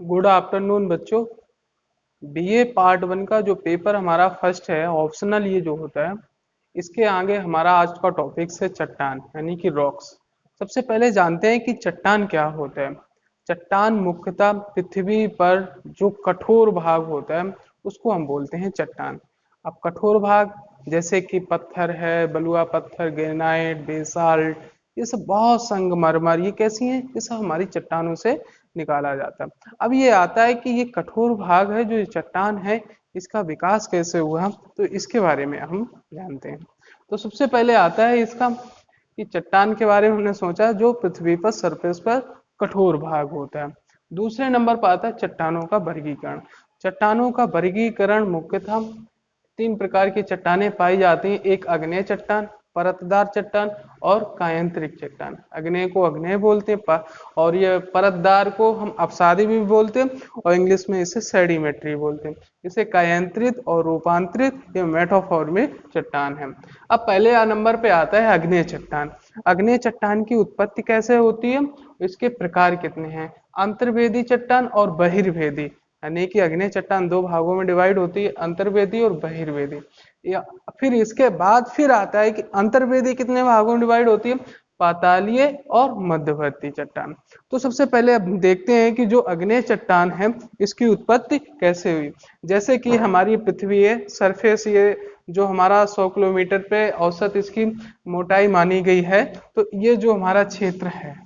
Good afternoon बच्चों। BA part one का जो पेपर हमारा फर्स्ट है ऑप्शनल, ये जो होता है इसके आगे हमारा आज का टॉपिक है चट्टान यानी कि रॉक्स। सबसे पहले जानते हैं कि चट्टान क्या होता है। चट्टान मुख्यतः पृथ्वी पर जो कठोर भाग होता है उसको हम बोलते हैं चट्टान। अब कठोर भाग जैसे कि पत्थर है, बलुआ पत्थर, ग्रेनाइट, बेसाल्ट, ये सब बहुत संगमरमर, ये कैसी हैं, ये सब हमारी चट्टानों से निकाला जाता है। अब ये आता है कि ये कठोर भाग है जो ये चट्टान है, इसका विकास कैसे हुआ, तो इसके बारे में हम जानते हैं। तो सबसे पहले आता है इसका कि चट्टान के बारे में हमने सोचा जो पृथ्वी पर सरफेस पर कठोर भाग होता है। दूसरे नंबर पर आता है चट्टानों का वर्गीकरण। चट्टानों का वर्गीकरण मुख्यतः तीन प्रकार की चट्टानें पाई जाती हैं। एक आग्नेय चट्टान, परतदार चट्टान और कायांतरिक चट्टान। आग्नेय को आग्नेय बोलते हैं और ये परतदार को हम अपसारी भी बोलते हैं और इंग्लिश में इसे सेडिमेट्री बोलते हैं। इसे कायांतरित और रूपांतरित या मेटाफॉर्मिक चट्टान है। अब पहले नंबर पे आता है आग्नेय चट्टान। आग्नेय चट्टान की उत्पत्ति कैसे होती है, इसके प्रकार कितने हैं। अंतर्वेदी चट्टान और बहिर्वेदी, यानी कि आग्नेय चट्टान दो भागों में डिवाइड होती है, अंतर्वेदी और बहिर्वेदी। या फिर इसके बाद फिर आता है कि अंतर्वेदी कितने भागों में डिवाइड होती है, पातालीय और मध्यवर्ती चट्टान। तो सबसे पहले अब देखते हैं कि जो आग्नेय चट्टान है इसकी उत्पत्ति कैसे हुई। जैसे कि हमारी पृथ्वी है, सरफेस ये जो हमारा 100 किलोमीटर पे औसत इसकी मोटाई मानी गई है, तो ये जो हमारा क्षेत्र है,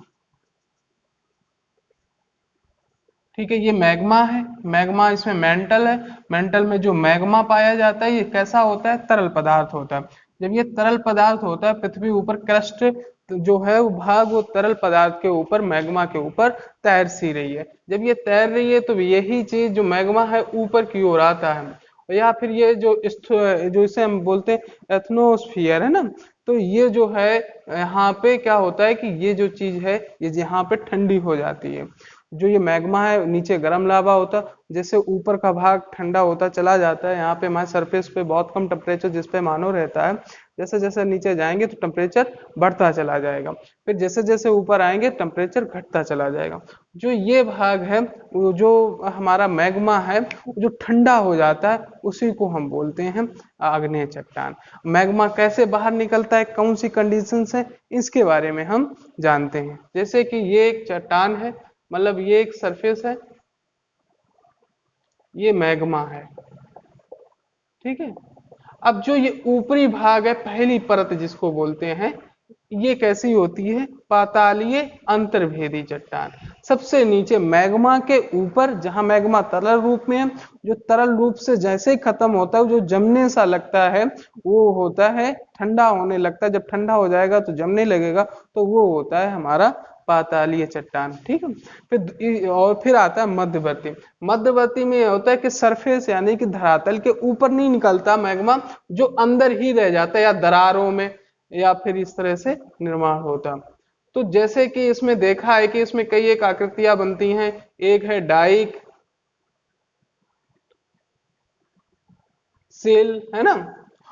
ठीक है, ये मैग्मा है। मैग्मा इसमें मेंटल है। मेंटल में जो मैग्मा पाया जाता है ये कैसा होता है, तरल पदार्थ होता है। जब ये तरल पदार्थ होता है, पृथ्वी ऊपर क्रस्ट जो है वो भाग वो तरल पदार्थ के ऊपर, मैग्मा के ऊपर तैर सी रही है। जब ये तैर रही है तो यही चीज जो मैग्मा है ऊपर की ओर आता है, या फिर ये जो इसे हम बोलते हैं एथनोस्फियर है ना, तो ये जो है यहाँ पे क्या होता है कि ये जो चीज है ये यहाँ पे ठंडी हो जाती है। जो ये मैग्मा है नीचे गर्म लावा होता, जैसे ऊपर का भाग ठंडा होता चला जाता है। यहाँ पे हमारे सरफेस पे बहुत कम टेम्परेचर जिस पे मानो रहता है, जैसे जैसे नीचे जाएंगे तो टेम्परेचर बढ़ता चला जाएगा, फिर जैसे जैसे ऊपर आएंगे टेम्परेचर घटता चला जाएगा। जो ये भाग है वो जो हमारा मैग्मा है जो ठंडा हो जाता है उसी को हम बोलते हैं आग्नेय चट्टान। मैग्मा कैसे बाहर निकलता है, कौन सी कंडीशन से, इसके बारे में हम जानते हैं। जैसे कि ये एक चट्टान है, मतलब ये एक सरफेस है, ये मैग्मा है, ठीक है। अब जो ये ऊपरी भाग है, पहली परत जिसको बोलते हैं, ये कैसी होती है, पातालीय अंतर्भेदी चट्टान। सबसे नीचे मैग्मा के ऊपर, जहां मैग्मा तरल रूप में है, जो तरल रूप से जैसे ही खत्म होता है जो जमने सा लगता है वो होता है, ठंडा होने लगता है, जब ठंडा हो जाएगा तो जमने लगेगा, तो वो होता है हमारा पातालीय चट्टान, ठीक है। फिर आता है मध्यवर्ती। मध्यवर्ती में यह होता है कि सरफेस यानी कि धरातल के ऊपर नहीं निकलता मैग्मा, जो अंदर ही रह जाता है या दरारों में या फिर इस तरह से निर्माण होता। तो जैसे कि इसमें देखा है कि इसमें कई एक आकृतियां बनती हैं। एक है डाइक, सिल, है ना,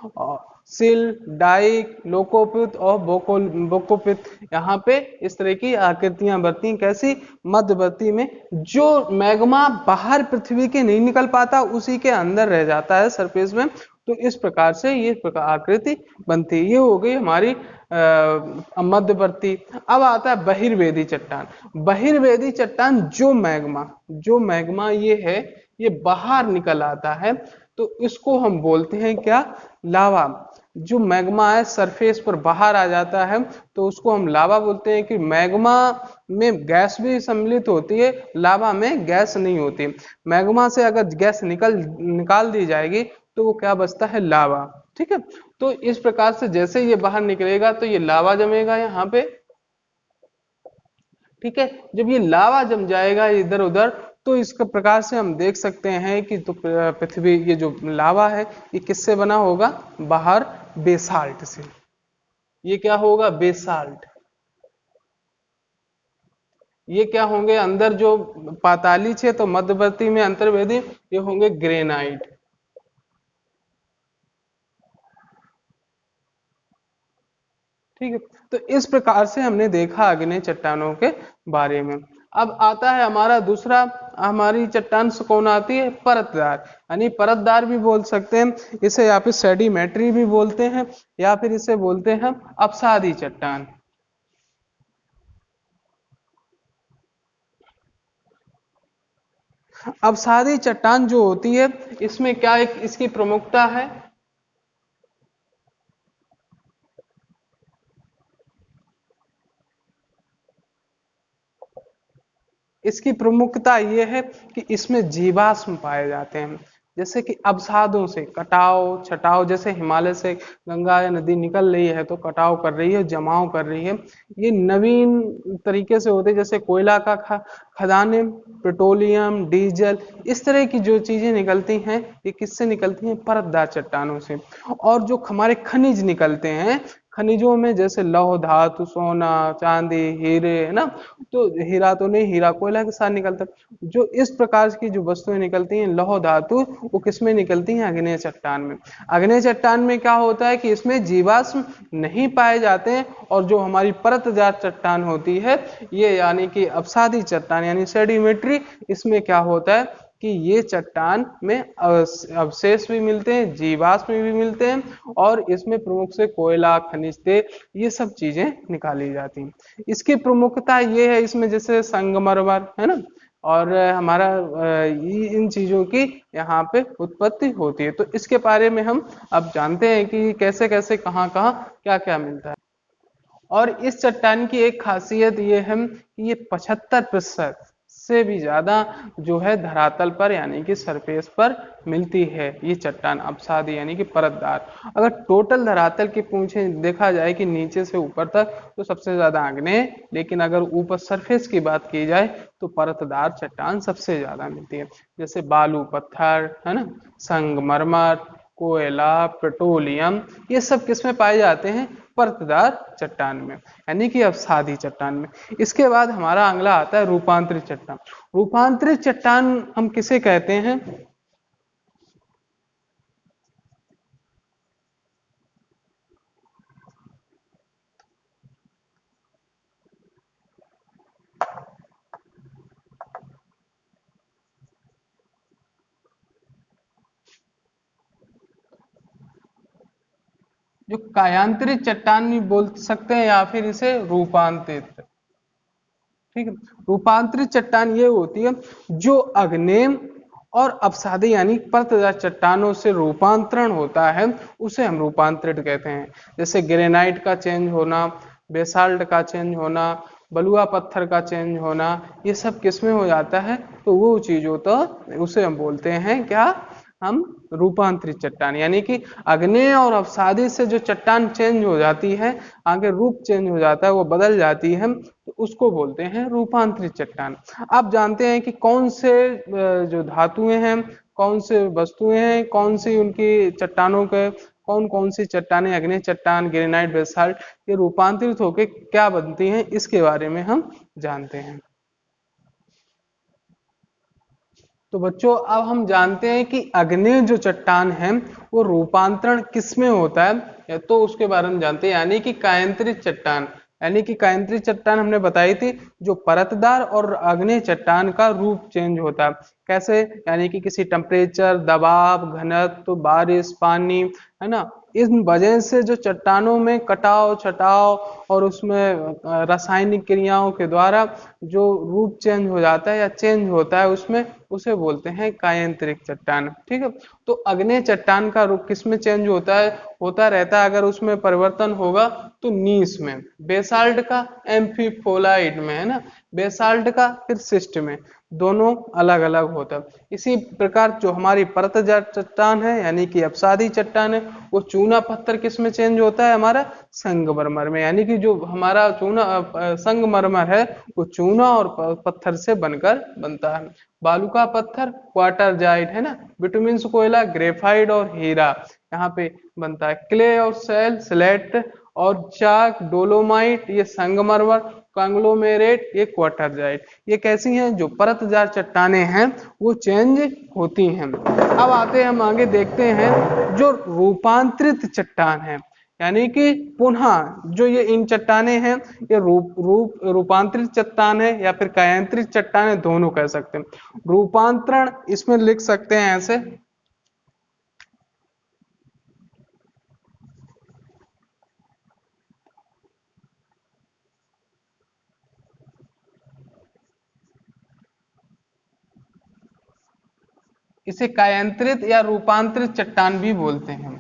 और सिल, डाइक, लोकोपित और बोकोपित, यहाँ पे इस तरह की आकृतियां बनती हैं। कैसी, मध्यवर्ती में जो मैग्मा बाहर पृथ्वी के नहीं निकल पाता उसी के अंदर रह जाता है सरफेस में, तो इस प्रकार से ये प्रकार आकृति बनती है। ये हो गई हमारी मध्यवर्ती। अब आता है बहिर्वेदी चट्टान। बहिर्वेदी चट्टान जो मैग्मा ये है, ये बाहर निकल आता है, तो इसको हम बोलते हैं क्या, लावा। जो मैग्मा है सरफेस पर बाहर आ जाता है तो उसको हम लावा बोलते हैं। कि मैग्मा में गैस भी सम्मिलित होती है, लावा में गैस नहीं होती। मैग्मा से अगर गैस निकाल दी जाएगी तो वो क्या बचता है, लावा, ठीक है। तो इस प्रकार से जैसे ये बाहर निकलेगा तो ये लावा जमेगा यहाँ पे, ठीक है। जब ये लावा जम जाएगा इधर उधर, तो इसके प्रकार से हम देख सकते हैं कि तो पृथ्वी, ये जो लावा है ये किससे बना होगा, बाहर बेसाल्ट से। ये क्या होगा, बेसाल्ट। ये क्या होंगे, अंदर जो पाताली क्षेत्र, तो मध्यवर्ती में अंतर्वेदी, ये होंगे ग्रेनाइट। ठीक है। तो इस प्रकार से हमने देखा आग्नेय चट्टानों के बारे में। अब आता है हमारा दूसरा, हमारी चट्टान से कौन आती है, परतदार, यानी परतदार भी बोल सकते हैं इसे, या फिर सेडिमेंट्री भी बोलते हैं, या फिर इसे बोलते हैं अपसादी चट्टान। अपसादी चट्टान जो होती है, इसमें क्या एक इसकी प्रमुखता है, इसकी प्रमुखता ये है कि इसमें जीवाश्म पाए जाते हैं। जैसे कि अवसादों से कटाव छटाव, जैसे हिमालय से गंगा या नदी निकल रही है तो कटाव कर रही है, जमाव कर रही है, ये नवीन तरीके से होते हैं, जैसे कोयला का खदानें, पेट्रोलियम, डीजल, इस तरह की जो चीजें निकलती हैं ये किससे निकलती हैं, परतदार चट्टानों से। और जो हमारे खनिज निकलते हैं, खनिजों में जैसे लौह धातु, सोना, चांदी, हीरे, है ना, तो हीरा तो नहीं, हीरा कोयला के साथ निकलता है। जो इस प्रकार की जो वस्तुएं निकलती हैं लौह धातु, वो किसमें निकलती हैं, आग्नेय चट्टान में। आग्नेय चट्टान में क्या होता है कि इसमें जीवाश्म नहीं पाए जाते हैं, और जो हमारी परतदार चट्टान होती है ये, यानी कि अपसादी चट्टान यानी सेडिमेंट्री, इसमें क्या होता है कि ये चट्टान में अवशेष भी मिलते हैं, जीवाश्म भी मिलते हैं, और इसमें प्रमुख से कोयला, खनिज तेल, ये सब चीजें निकाली जाती हैं। इसकी प्रमुखता ये है, इसमें जैसे संगमरमर है ना, और हमारा इन चीजों की यहाँ पे उत्पत्ति होती है। तो इसके बारे में हम अब जानते हैं कि कैसे कैसे कहाँ कहाँ क्या क्या मिलता है। और इस चट्टान की एक खासियत ये है कि ये 75% से भी ज्यादा जो है धरातल पर यानी कि सरफेस पर मिलती है ये चट्टान अपसादी यानी कि परतदार। अगर टोटल धरातल की पूछे देखा जाए कि नीचे से ऊपर तक, तो सबसे ज्यादा आग्नेय, लेकिन अगर ऊपर सरफेस की बात की जाए तो परतदार चट्टान सबसे ज्यादा मिलती है। जैसे बालू पत्थर है ना, संगमरमर, कोयला, पेट्रोलियम, ये सब किसमें पाए जाते हैं, परतदार चट्टान में, यानी कि अपसादी चट्टान में। इसके बाद हमारा अगला आता है रूपांतरित चट्टान। रूपांतरित चट्टान हम किसे कहते हैं, जो कायांतरित चट्टान भी बोल सकते हैं, या फिर इसे रूपांतरित, ठीक है। रूपांतरित चट्टान ये होती है जो अग्नेय और अपसादी यानी परतदार चट्टानों से रूपांतरण होता है, उसे हम रूपांतरित कहते हैं। जैसे ग्रेनाइट का चेंज होना, बेसाल्ट का चेंज होना, बलुआ पत्थर का चेंज होना, ये सब किसमें हो जाता है, तो वो चीज होता है उसे हम बोलते हैं क्या, हम रूपांतरित चट्टान, यानी कि अग्नेय और अवसादी से जो चट्टान चेंज हो जाती है, आगे रूप चेंज हो जाता है, वो बदल जाती है, तो उसको बोलते हैं रूपांतरित चट्टान। आप जानते हैं कि कौन से जो धातुएं हैं, कौन से वस्तुएं हैं, कौन सी उनकी चट्टानों के, कौन कौन सी चट्टानें, अग्नेय चट्टान, ग्रेनाइट, बेसाल्ट, ये रूपांतरित होकर क्या बनती हैं, इसके बारे में हम जानते हैं। तो बच्चों अब हम जानते हैं कि अग्नेय जो चट्टान है वो रूपांतरण किसमें होता है, तो उसके बारे में जानते हैं, यानी कि कायांतरित चट्टान, यानी कि कायांतरित चट्टान हमने बताई थी जो परतदार और अग्नेय चट्टान का रूप चेंज होता है। कैसे, यानी कि किसी टेम्परेचर, दबाव, घनत्व, बारिश, पानी, है ना, इन वजह से जो चट्टानों में कटाव छटाव और उसमें रासायनिक क्रियाओं के द्वारा जो रूप चेंज हो जाता है या चेंज होता है उसमें, उसे बोलते हैं कायांतरिक चट्टान, ठीक है। तो अग्नेय चट्टान का रूप किसमें चेंज होता है, होता रहता है, अगर उसमें परिवर्तन होगा तो नीस में, बेसाल्ट का एम्फीफोलाइट में, है ना, बेसाल्ट का फिर सिस्ट में, दोनों अलग अलग होता है। इसी प्रकार जो हमारी परतदार चट्टान है यानी कि अपसादी चट्टान है, वो चूना पत्थर किस में चेंज होता है, हमारा संगमरमर में, यानी कि जो हमारा चूना संगमरमर है वो चूना और पत्थर से बनकर बनता है। बालू का पत्थर क्वार्टरजाइट, है ना, बिटुमिन कोयला ग्रेफाइट और हीरा यहाँ पे बनता है। क्ले और सेल स्लेट और चाक डोलोमाइट ये संगमरमर, कांग्लोमेरेट ये क्वार्टरजाइट, ये कैसी हैं, जो परतदार चट्टानें हैं वो चेंज होती हैं। अब आते हैं हम आगे देखते हैं जो रूपांतरित चट्टान है, यानी कि पुनः जो ये इन चट्टाने हैं, ये रूपांतरित चट्टान है या फिर कायांतरित चट्टान है, दोनों कह सकते हैं। रूपांतरण इसमें लिख सकते हैं ऐसे, इसे कायांतरित या रूपांतरित चट्टान भी बोलते हैं।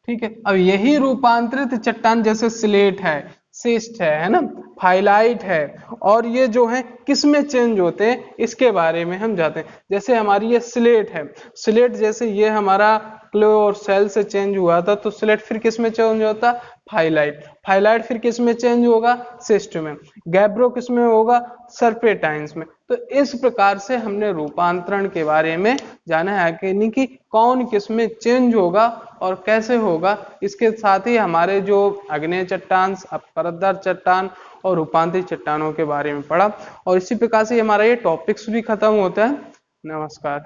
ठीक है, अब यही रूपांतरित चट्टान जैसे स्लेट है, सिस्ट है ना, फाइलाइट है, और ये जो है किस में चेंज होते हैं इसके बारे में हम जाते हैं। जैसे हमारी ये स्लेट है, स्लेट जैसे ये हमारा क्ले और सेल से चेंज हुआ था, तो स्लेट फिर किस में चेंज होता, फाइलाइट, फाइलाइट फिर किस में चेंज होगा, सिस्ट में, गैब्रो किस में होगा, सर्पेटाइन्स में। तो इस प्रकार से हमने रूपांतरण के बारे में जाना है कि कौन किस में चेंज होगा और कैसे होगा। इसके साथ ही हमारे जो आग्नेय चट्टान, परतदार चट्टान और रूपांतरित चट्टानों के बारे में पढ़ा, और इसी प्रकार से हमारा ये टॉपिक्स भी खत्म होता है। नमस्कार।